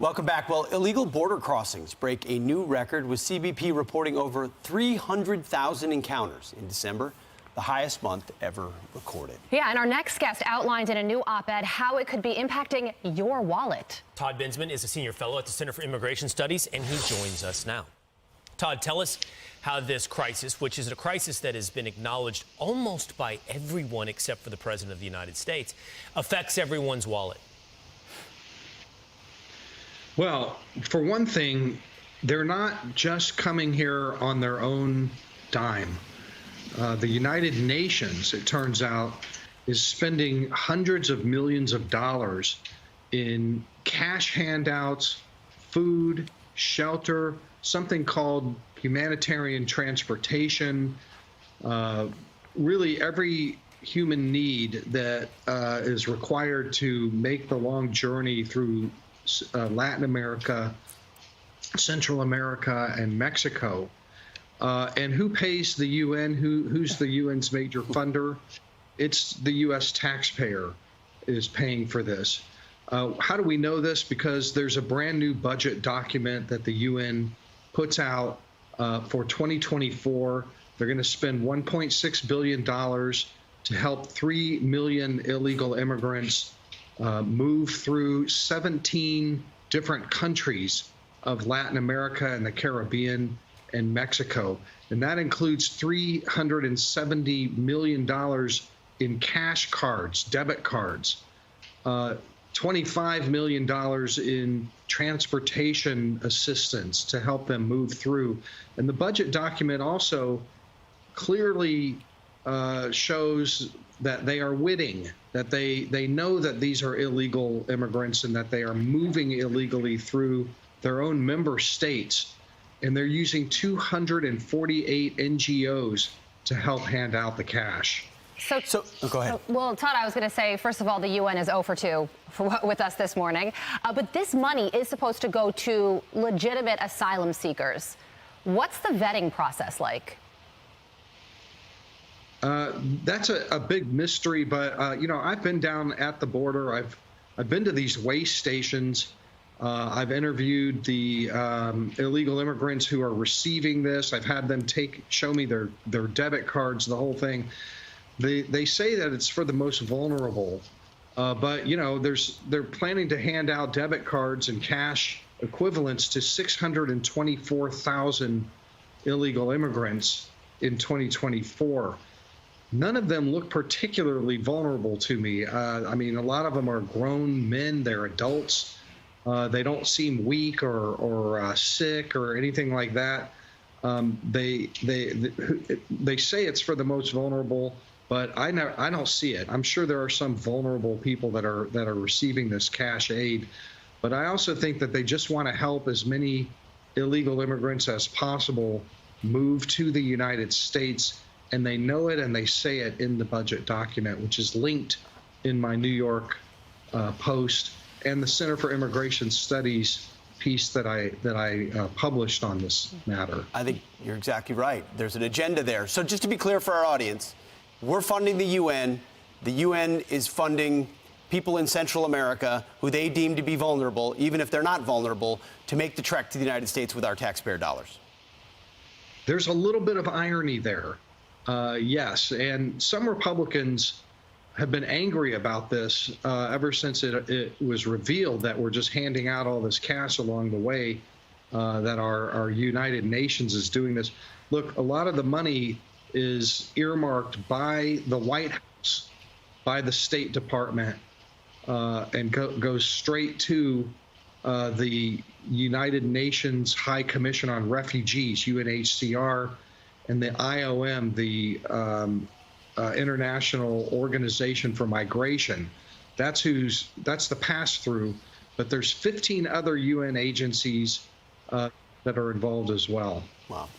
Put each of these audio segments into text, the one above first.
Welcome back. Well, illegal border crossings break a new record, with CBP reporting over 300,000 encounters in December, the highest month ever recorded. Yeah, and our next guest outlined in a new op-ed how it could be impacting your wallet. Todd Bensman is a senior fellow at the Center for Immigration Studies, and he joins us now. Todd, tell us how this crisis, which is a crisis that has been acknowledged almost by everyone except for the President of the United States, affects everyone's wallet. Well, for one thing, they're not just coming here on their own dime. The United Nations, it turns out, is spending hundreds of millions of dollars in cash handouts, food, shelter, something called humanitarian transportation, really every human need that is required to make the long journey through Latin America, Central America, and Mexico. And who pays the UN? Who's the UN's major funder? It's the U.S. taxpayer is paying for this. How do we know this? Because there's a brand new budget document that the UN puts out for 2024. They're going to spend $1.6 billion to help 3 million illegal immigrants move through 17 different countries of Latin America and the Caribbean and Mexico. And that includes $370 million in cash cards, debit cards, $25 million in transportation assistance to help them move through. And the budget document also clearly shows that they are witting, that they know that these are illegal immigrants and that they are moving illegally through their own member states. And they're using 248 NGOs to help hand out the cash. So go ahead. Well, Todd, I was going to say, first of all, the UN is 0 for 2 with us this morning. But this money is supposed to go to legitimate asylum seekers. What's the vetting process like? That's a big mystery, but you know, I've been down at the border. I've been to these way stations. I've interviewed the illegal immigrants who are receiving this. I've had them show me their debit cards, the whole thing. They say that it's for the most vulnerable, but you know, they're planning to hand out debit cards and cash equivalents to 624,000 illegal immigrants in 2024. None of them look particularly vulnerable to me. I mean, a lot of them are grown men, they're adults. They don't seem weak or sick or anything like that. They say it's for the most vulnerable, but I don't see it. I'm sure there are some vulnerable people that are receiving this cash aid, but I also think that they just want to help as many illegal immigrants as possible move to the United States. And they know it, and they say it in the budget document, which is linked in my New York Post and the Center for Immigration Studies piece that I published on this matter. I think you're exactly right. There's an agenda there. So just to be clear for our audience, we're funding the UN. The UN is funding people in Central America who they deem to be vulnerable, even if they're not vulnerable, to make the trek to the United States with our taxpayer dollars. There's a little bit of irony there. Yes, and some Republicans have been angry about this ever since it was revealed that we're just handing out all this cash along the way, that our United Nations is doing this. Look, a lot of the money is earmarked by the White House, by the State Department, and goes straight to the United Nations High Commission on Refugees, UNHCR, and the IOM, the International Organization for Migration. That's the pass-through, but there's 15 other UN agencies that are involved as well. Wow.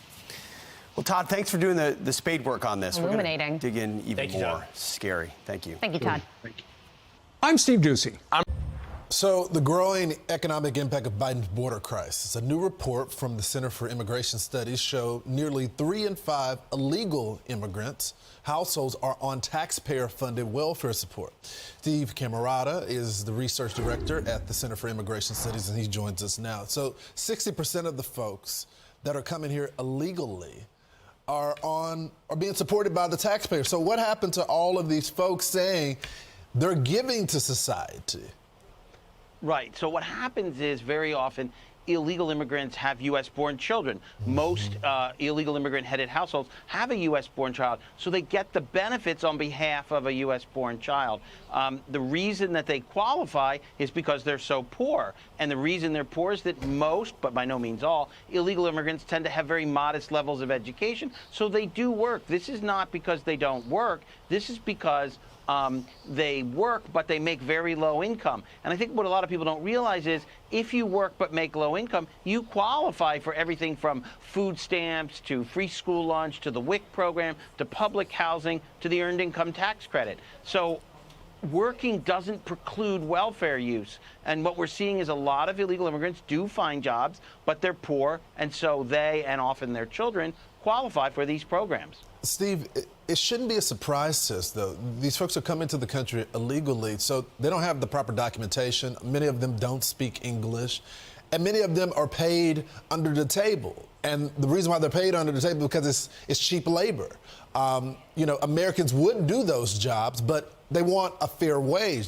Well, Todd, thanks for doing the spade work on this. Illuminating. We're gonna dig in even Thank you, more. Todd. Scary. Thank you. Thank you, Todd. Thank you. I'm Steve Ducey. So the growing economic impact of Biden's border crisis. A new report from the Center for Immigration Studies show nearly 3 in 5 illegal immigrants households are on taxpayer-funded welfare support. Steve Camarata is the research director at the Center for Immigration Studies, and he joins us now. So 60% of the folks that are coming here illegally are being supported by the taxpayer. So what happened to all of these folks saying they're giving to society? Right. So what happens is very often illegal immigrants have U.S.-born children. Most illegal immigrant-headed households have a U.S.-born child, so they get the benefits on behalf of a U.S.-born child. The reason that they qualify is because they're so poor. And the reason they're poor is that most, but by no means all, illegal immigrants tend to have very modest levels of education, so they do work. This is not because they don't work. This is because they work, but they make very low income. And I think what a lot of people don't realize is if you work but make low income, you qualify for everything from food stamps to free school lunch to the WIC program to public housing to the earned income tax credit. So working doesn't preclude welfare use. And what we're seeing is a lot of illegal immigrants do find jobs, but they're poor, and so they, and often their children, qualify for these programs. Steve, it shouldn't be a surprise to us, though. These folks are coming to the country illegally, so they don't have the proper documentation. Many of them don't speak English, and many of them are paid under the table. And the reason why they're paid under the table is because it's cheap labor. Americans would do those jobs, but they want a fair wage.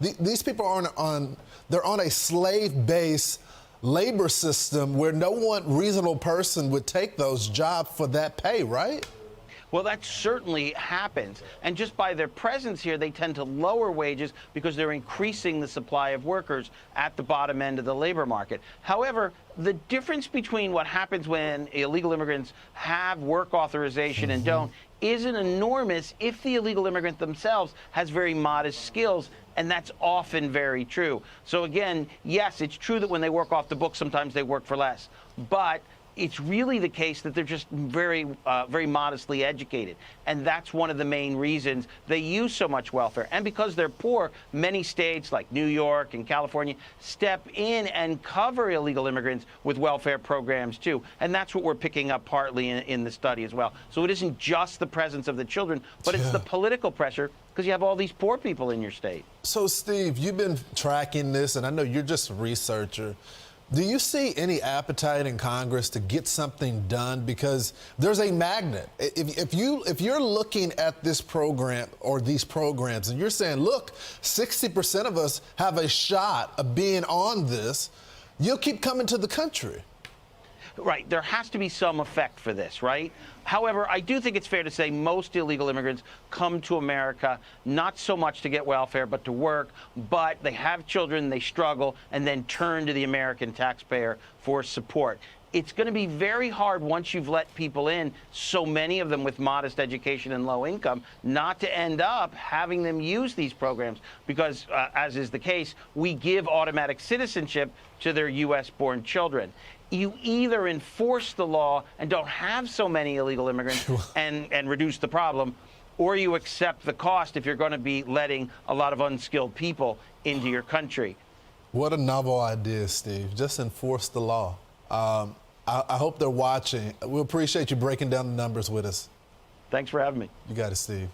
These people are on a slave-based labor system where no one reasonable person would take those jobs for that pay, right? Well, that certainly happens. And just by their presence here, they tend to lower wages because they're increasing the supply of workers at the bottom end of the labor market. However, the difference between what happens when illegal immigrants have work authorization and don't isn't enormous if the illegal immigrant themselves has very modest skills, and that's often very true. So again, yes, it's true that when they work off the books, sometimes they work for less. But it's really the case that they're just very modestly educated. And that's one of the main reasons they use so much welfare. And because they're poor, many states like New York and California step in and cover illegal immigrants with welfare programs, too. And that's what we're picking up partly in the study as well. So it isn't just the presence of the children, but it's the political pressure because you have all these poor people in your state. So, Steve, you've been tracking this, and I know you're just a researcher. Do you see any appetite in Congress to get something done? Because there's a magnet. If you're looking at this program or these programs and you're saying, look, 60% of us have a shot of being on this, you'll keep coming to the country. Right. There has to be some effect for this, right? However, I do think it's fair to say most illegal immigrants come to America not so much to get welfare, but to work. But they have children, they struggle, and then turn to the American taxpayer for support. It's going to be very hard once you've let people in, so many of them with modest education and low income, not to end up having them use these programs because, as is the case, we give automatic citizenship to their U.S.-born children. You either enforce the law and don't have so many illegal immigrants and reduce the problem, or you accept the cost if you're going to be letting a lot of unskilled people into your country. What a novel idea, Steve. Just enforce the law. I hope they're watching. We appreciate you breaking down the numbers with us. Thanks for having me. You got it, Steve.